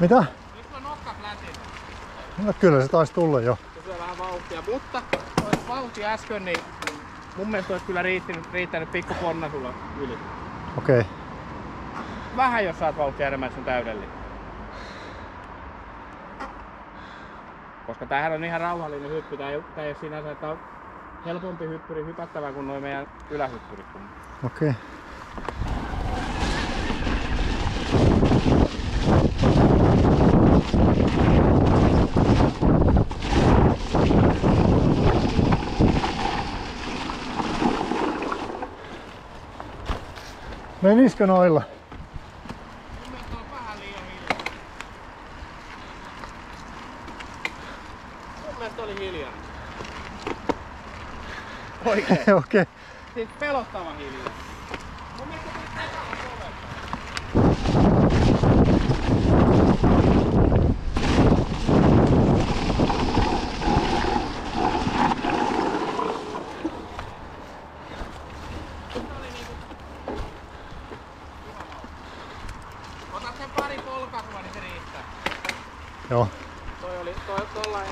Mitä? Nyt on nokka flätissä. No kyllä se taisi tulla jo. Se syö vähän vauhtia, mutta toi vauhti äsken, niin mun mielestä olisi kyllä riittänyt pikku konna sulla yli. Okei. Okay. Vähän jos saat vauhtia enemmän, että se on täydellinen. Koska tämähän on ihan rauhallinen hyppy. Tää ei ole sinänsä, että on helpompi hyppyri hypättävä kuin noi meidän ylähyppyrit. Okei. Okay. Menisikö noilla? Mun mielestä on vähän liian hiljaa. Mun mielestä oli hiljaa. Oikein. Okei. Okay. Siis pelottava hiljaa. Mun mielestä tuli tätä kovempaa. Otat sen pari polkaisua, niin se riittää. Joo.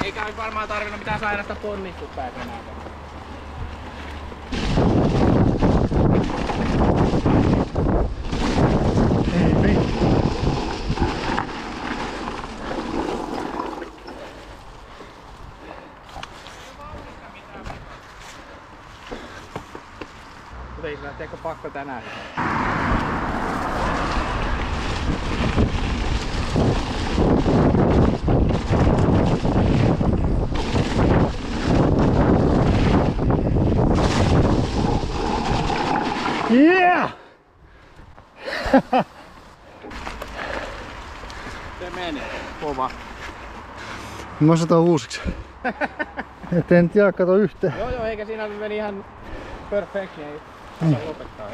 Eikä nyt varmaan tarvinnut mitään sairasta ponnistusta enää. Ei vittu. Mutta ei lähteekö pakko tänään? Yeah! Se meni. Kova. Mä osataan uusiksi. Et en tiedä, kato yhteen. Joo, eikä siinä meni ihan perfect, niin ei saa lopettaa.